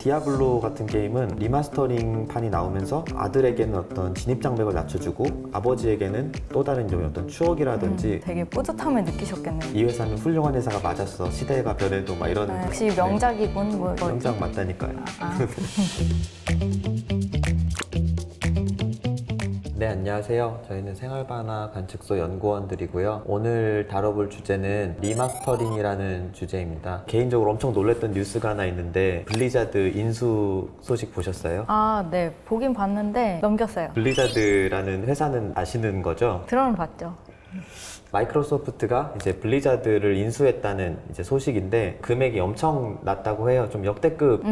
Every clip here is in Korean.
디아블로 같은 게임은 리마스터링 판이 나오면서 아들에게는 어떤 진입장벽을 낮춰주고 아버지에게는 또 다른 종의 어떤 추억이라든지 되게 뿌듯함을 느끼셨겠네요. 이 회사는 훌륭한 회사가 맞았어, 시대가 변해도 막 이런 역시 명작이군. 뭐 명작 맞다니까요. 네, 안녕하세요. 저희는 생활반화 관측소 연구원들이고요. 오늘 다뤄볼 주제는 리마스터링이라는 주제입니다. 개인적으로 엄청 놀랐던 뉴스가 하나 있는데 블리자드 인수 소식 보셨어요? 네. 보긴 봤는데 넘겼어요. 블리자드라는 회사는 아시는 거죠? 들어는 봤죠. 마이크로소프트가 이제 블리자드를 인수했다는 이제 소식인데 금액이 엄청 낮다고 해요. 좀 역대급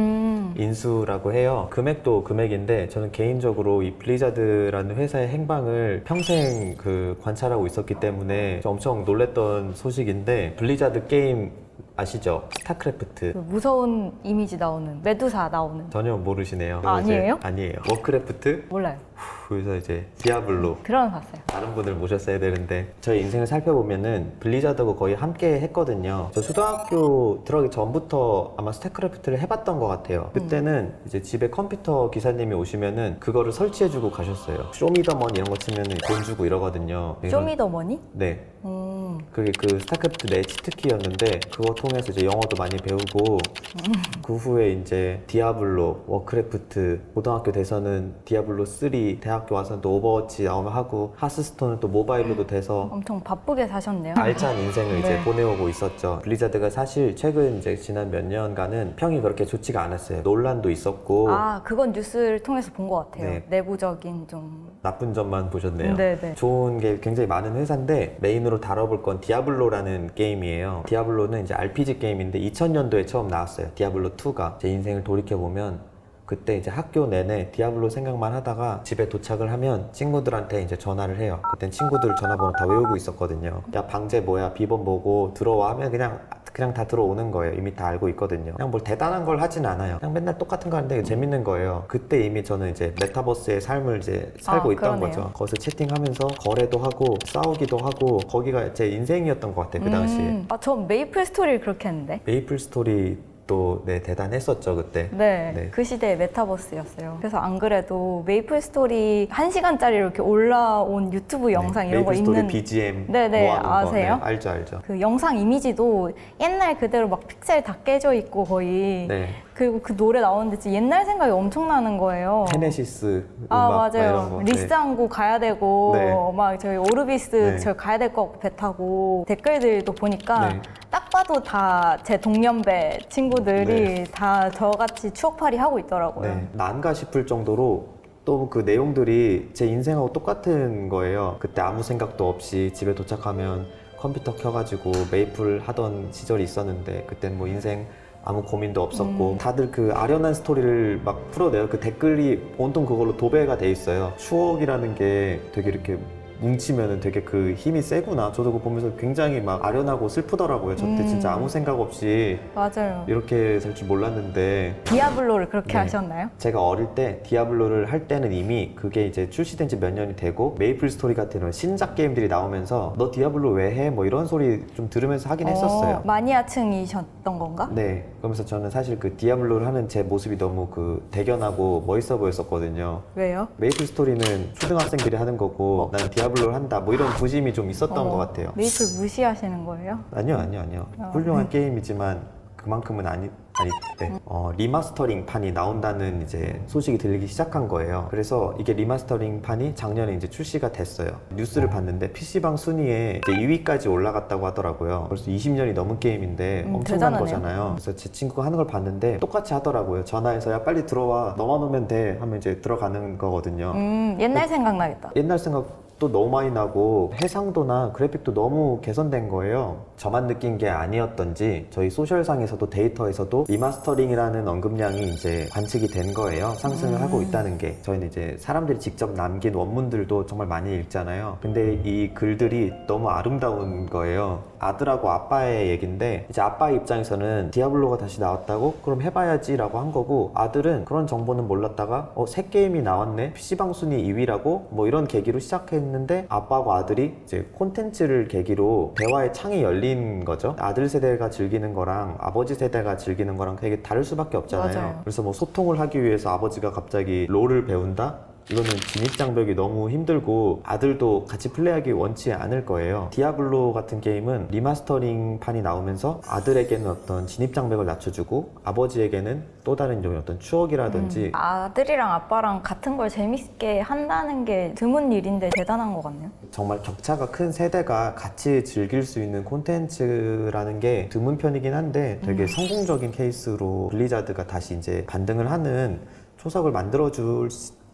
인수라고 해요. 금액도 금액인데 저는 개인적으로 이 블리자드라는 회사의 행방을 평생 관찰하고 있었기 때문에 좀 엄청 놀랬던 소식인데, 블리자드 게임 아시죠? 스타크래프트. 그 무서운 이미지 나오는 메두사 나오는. 전혀 모르시네요. 아니에요? 아니에요. 워크래프트, 몰라요. 그래서 이제 디아블로. 들어는 봤어요. 다른 분을 모셨어야 되는데, 저희 인생을 살펴보면은 블리자드하고 거의 함께 했거든요. 저 초등학교 들어가기 전부터 아마 스타크래프트를 해봤던 것 같아요. 그때는 이제 집에 컴퓨터 기사님이 오시면은 그거를 설치해주고 가셨어요. 쇼미더머니 이런 거 치면은 돈 주고 이러거든요. 쇼미더머니? 네. 그게 그 스타크래프트 내 치트키였는데 그거 통해서 이제 영어도 많이 배우고 그 후에 이제 디아블로, 워크래프트, 고등학교 돼서는 디아블로 3, 대학교 와서는 또 오버워치 나오면 하고, 하스스톤은 또 모바일로도 돼서 엄청 바쁘게 사셨네요. 알찬 인생을 이제 네. 보내오고 있었죠. 블리자드가 사실 최근 이제 지난 몇 년간은 평이 그렇게 좋지가 않았어요. 논란도 있었고. 그건 뉴스를 통해서 본 것 같아요. 네. 내부적인 좀. 나쁜 점만 보셨네요. 네네. 좋은 게 굉장히 많은 회사인데 메인으로 다뤄볼 건 디아블로라는 게임이에요. 디아블로는 이제 RPG 게임인데 2000년도에 처음 나왔어요. 디아블로 2가. 제 인생을 돌이켜보면 그때 이제 학교 내내 디아블로 생각만 하다가 집에 도착을 하면 친구들한테 이제 전화를 해요. 그땐 친구들 전화번호 다 외우고 있었거든요. 야, 방제 뭐야, 비번 뭐고, 들어와 하면 그냥 다 들어오는 거예요. 이미 다 알고 있거든요. 그냥 뭘 대단한 걸 하진 않아요. 그냥 맨날 똑같은 거 하는데 재밌는 거예요. 그때 이미 저는 이제 메타버스의 삶을 이제 살고 있던 그러네요. 거죠. 거기서 채팅하면서 거래도 하고 싸우기도 하고, 거기가 제 인생이었던 것 같아요. 그 당시에. 저 메이플 스토리를 그렇게 했는데. 메이플 스토리 또 대단했었죠 그때. 네, 그 시대의 메타버스였어요. 그래서 안 그래도 메이플 스토리 1시간짜리 이렇게 올라온 유튜브 영상 이런 거 메이플 스토리 있는. BGM 네네, 모아놓은 거. 아세요? 네, 알죠. 그 영상 이미지도 옛날 그대로 막 픽셀 다 깨져 있고 거의. 네. 그리고 그 노래 나오는데 진짜 옛날 생각이 엄청 나는 거예요. 테네시스 음악 막 이런 맞아요. 거. 리스항구 가야 되고 네. 막 저희 오르비스 네. 저희 가야 될 거 같고 배 타고 댓글들도 보니까 네. 딱 봐도 다 제 동년배 친구들이 네. 다 저같이 추억팔이 하고 있더라고요. 네. 난가 싶을 정도로 또 그 내용들이 제 인생하고 똑같은 거예요. 그때 아무 생각도 없이 집에 도착하면 컴퓨터 켜가지고 메이플 하던 시절이 있었는데, 그땐 뭐 인생 아무 고민도 없었고 다들 그 아련한 스토리를 막 풀어내요. 그 댓글이 온통 그걸로 도배가 돼 있어요. 추억이라는 게 되게 이렇게 뭉치면은 되게 그 힘이 세구나. 저도 그거 보면서 굉장히 막 아련하고 슬프더라고요. 저 때 진짜 아무 생각 없이 맞아요. 이렇게 살 줄 몰랐는데. 디아블로를 그렇게 네. 하셨나요? 제가 어릴 때 디아블로를 할 때는 이미 그게 이제 출시된 지 몇 년이 되고, 메이플 스토리 같은 이런 신작 게임들이 나오면서 너 디아블로 왜 해? 뭐 이런 소리 좀 들으면서 하긴 했었어요. 마니아층이셨던 건가? 네. 그러면서 저는 사실 그 디아블로를 하는 제 모습이 너무 대견하고 멋있어 보였었거든요. 왜요? 메이플 스토리는 초등학생들이 하는 거고 나는 디아블로를 한다, 뭐 이런 부심이 좀 있었던 것 같아요. 메이플 무시하시는 거예요? 아니요. 훌륭한 게임이지만 그만큼은 네. 리마스터링 판이 나온다는 이제 소식이 들리기 시작한 거예요. 그래서 이게 리마스터링 판이 작년에 이제 출시가 됐어요. 뉴스를 봤는데 PC방 순위에 이제 2위까지 올라갔다고 하더라고요. 벌써 20년이 넘은 게임인데 엄청난 대단하네요. 거잖아요. 그래서 제 친구가 하는 걸 봤는데 똑같이 하더라고요. 전화해서 야 빨리 들어와, 너만 오면 돼 하면 이제 들어가는 거거든요. 옛날 생각나겠다. 옛날 생각도 너무 많이 나고 해상도나 그래픽도 너무 개선된 거예요. 저만 느낀 게 아니었던지 저희 소셜상에서도 데이터에서도 리마스터링이라는 언급량이 이제 관측이 된 거예요. 상승을 하고 있다는 게. 저희는 이제 사람들이 직접 남긴 원문들도 정말 많이 읽잖아요. 근데 이 글들이 너무 아름다운 거예요. 아들하고 아빠의 얘기인데 이제 아빠의 입장에서는 디아블로가 다시 나왔다고? 그럼 해봐야지 라고 한 거고 아들은 그런 정보는 몰랐다가 새 게임이 나왔네? PC방 순위 2위라고? 뭐 이런 계기로 시작했는데 아빠하고 아들이 이제 콘텐츠를 계기로 대화의 창이 열린 거죠. 아들 세대가 즐기는 거랑 아버지 세대가 즐기는 거랑 되게 다를 수밖에 없잖아요. 맞아요. 그래서 뭐 소통을 하기 위해서 아버지가 갑자기 롤을 배운다? 이거는 진입장벽이 너무 힘들고 아들도 같이 플레이하기 원치 않을 거예요. 디아블로 같은 게임은 리마스터링 판이 나오면서 아들에게는 어떤 진입장벽을 낮춰주고 아버지에게는 또 다른 종의 어떤 추억이라든지 아들이랑 아빠랑 같은 걸 재밌게 한다는 게 드문 일인데 대단한 것 같네요. 정말 격차가 큰 세대가 같이 즐길 수 있는 콘텐츠라는 게 드문 편이긴 한데 되게 성공적인 케이스로 블리자드가 다시 이제 반등을 하는 초석을 만들어줄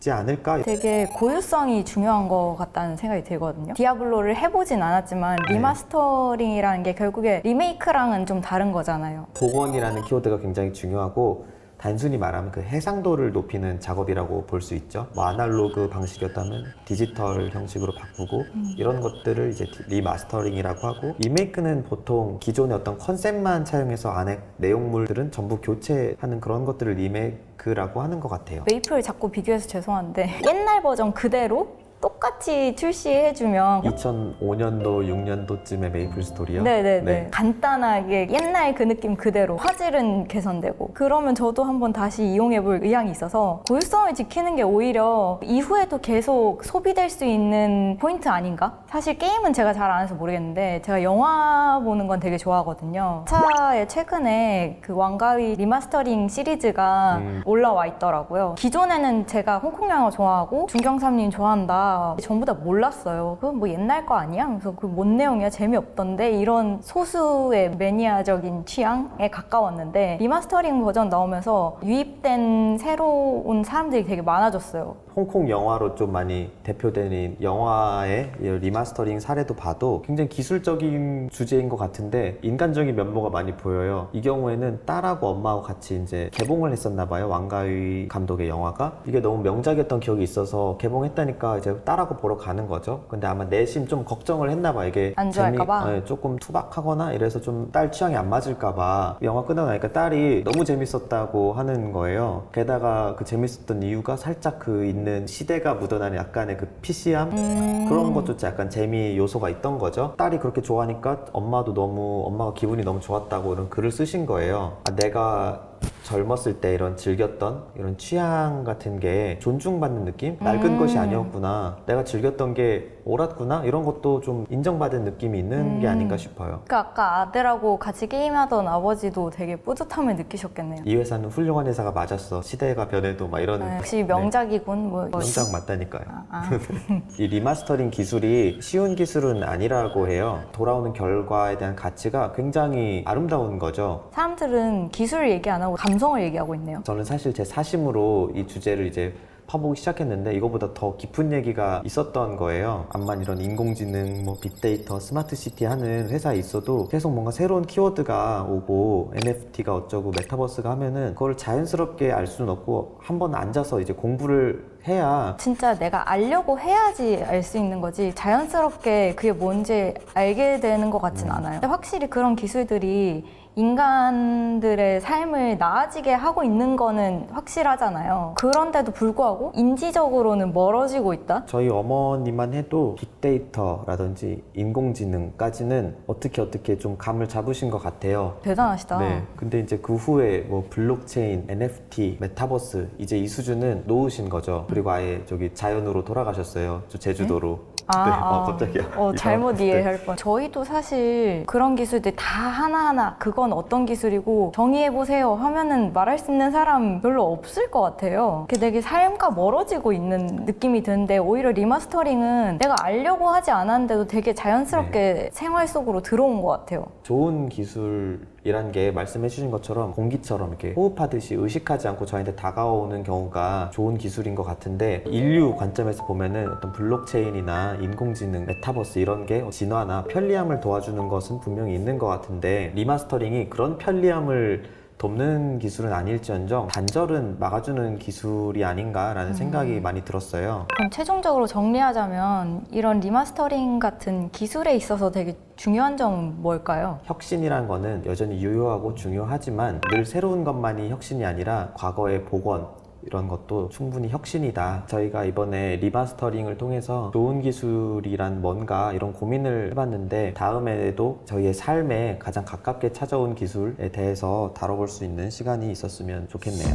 않을까? 되게 고유성이 중요한 것 같다는 생각이 들거든요. 디아블로를 해보진 않았지만 리마스터링이라는 게 결국에 리메이크랑은 좀 다른 거잖아요. 복원이라는 키워드가 굉장히 중요하고 단순히 말하면 그 해상도를 높이는 작업이라고 볼 수 있죠. 뭐 아날로그 방식이었다면 디지털 형식으로 바꾸고 이런 것들을 이제 리마스터링이라고 하고 리메이크는 보통 기존의 어떤 컨셉만 차용해서 안에 내용물들은 전부 교체하는 그런 것들을 리메이크라고 하는 것 같아요. 메이플 자꾸 비교해서 죄송한데 옛날 버전 그대로 똑같이 출시해주면 2005년도, 6년도쯤에 메이플 스토리요? 네네네 네. 간단하게 옛날 그 느낌 그대로 화질은 개선되고 그러면 저도 한번 다시 이용해볼 의향이 있어서 고유성을 지키는 게 오히려 이후에도 계속 소비될 수 있는 포인트 아닌가? 사실 게임은 제가 잘 안 해서 모르겠는데 제가 영화 보는 건 되게 좋아하거든요. 차에 최근에 그 왕가위 리마스터링 시리즈가 올라와 있더라고요. 기존에는 제가 홍콩 영화 좋아하고 중경삼림 좋아한다 전부 다 몰랐어요. 그건 뭐 옛날 거 아니야? 그래서 그 뭔 내용이야? 재미없던데? 이런 소수의 매니아적인 취향에 가까웠는데 리마스터링 버전 나오면서 유입된 새로운 사람들이 되게 많아졌어요. 홍콩 영화로 좀 많이 대표되는 영화의 리마스터링 사례도 봐도 굉장히 기술적인 주제인 것 같은데 인간적인 면모가 많이 보여요. 이 경우에는 딸하고 엄마하고 같이 이제 개봉을 했었나 봐요. 왕가위 감독의 영화가. 이게 너무 명작이었던 기억이 있어서 개봉했다니까 이제 딸하고 보러 가는 거죠. 근데 아마 내심 좀 걱정을 했나 봐. 이게 안 좋아할까 봐? 조금 투박하거나 이래서 좀 딸 취향이 안 맞을까 봐. 영화 끝나고 나니까 딸이 너무 재밌었다고 하는 거예요. 게다가 그 재밌었던 이유가 살짝 그 있는 시대가 묻어나는 약간의 그 PC함? 그런 것조차 약간 재미 요소가 있던 거죠. 딸이 그렇게 좋아하니까 엄마가 기분이 너무 좋았다고 이런 글을 쓰신 거예요. 내가 젊었을 때 이런 즐겼던 이런 취향 같은 게 존중받는 느낌? 낡은 것이 아니었구나. 내가 즐겼던 게 옳았구나. 이런 것도 좀 인정받은 느낌이 있는 게 아닌가 싶어요. 그러니까 아까 아들하고 같이 게임하던 아버지도 되게 뿌듯함을 느끼셨겠네요. 이 회사는 훌륭한 회사가 맞았어. 시대가 변해도 막 이런. 역시 명작이군. 뭐 명작 맞다니까요. 이 리마스터링 기술이 쉬운 기술은 아니라고 해요. 돌아오는 결과에 대한 가치가 굉장히 아름다운 거죠. 사람들은 기술을 얘기 안 하고 감성을 얘기하고 있네요. 저는 사실 제 사심으로 이 주제를 이제 파보기 시작했는데 이거보다 더 깊은 얘기가 있었던 거예요. 암만 이런 인공지능, 뭐 빅데이터, 스마트시티 하는 회사에 있어도 계속 뭔가 새로운 키워드가 오고 NFT가 어쩌고 메타버스가 하면은 그걸 자연스럽게 알 수는 없고 한번 앉아서 이제 공부를 해야 진짜 내가 알려고 해야지 알 수 있는 거지 자연스럽게 그게 뭔지 알게 되는 것 같진 않아요. 근데 확실히 그런 기술들이 인간들의 삶을 나아지게 하고 있는 거는 확실하잖아요. 그런데도 불구하고 인지적으로는 멀어지고 있다? 저희 어머니만 해도 빅데이터라든지 인공지능까지는 어떻게 좀 감을 잡으신 것 같아요. 대단하시다. 네. 근데 이제 그 후에 뭐 블록체인, NFT, 메타버스 이제 이 수준은 놓으신 거죠. 그리고 아예 저기 자연으로 돌아가셨어요. 저 제주도로. 갑자기야. 잘못 이해할 뻔. 저희도 사실 그런 기술들 다 하나하나 그건 어떤 기술이고 정의해보세요 하면은 말할 수 있는 사람 별로 없을 것 같아요. 되게 삶과 멀어지고 있는 느낌이 드는데 오히려 리마스터링은 내가 알려고 하지 않았는데도 되게 자연스럽게 생활 속으로 들어온 것 같아요. 좋은 기술이란 게 말씀해 주신 것처럼 공기처럼 이렇게 호흡하듯이 의식하지 않고 저희한테 다가오는 경우가 좋은 기술인 것 같은데 인류 관점에서 보면은 어떤 블록체인이나 인공지능, 메타버스 이런 게 진화나 편리함을 도와주는 것은 분명히 있는 것 같은데 리마스터링이 그런 편리함을 돕는 기술은 아닐지언정 단절은 막아주는 기술이 아닌가라는 생각이 많이 들었어요. 그럼 최종적으로 정리하자면 이런 리마스터링 같은 기술에 있어서 되게 중요한 점은 뭘까요? 혁신이란 거는 여전히 유효하고 중요하지만 늘 새로운 것만이 혁신이 아니라 과거의 복원 이런 것도 충분히 혁신이다. 저희가 이번에 리마스터링을 통해서 좋은 기술이란 뭔가 이런 고민을 해봤는데 다음에도 저희의 삶에 가장 가깝게 찾아온 기술에 대해서 다뤄볼 수 있는 시간이 있었으면 좋겠네요.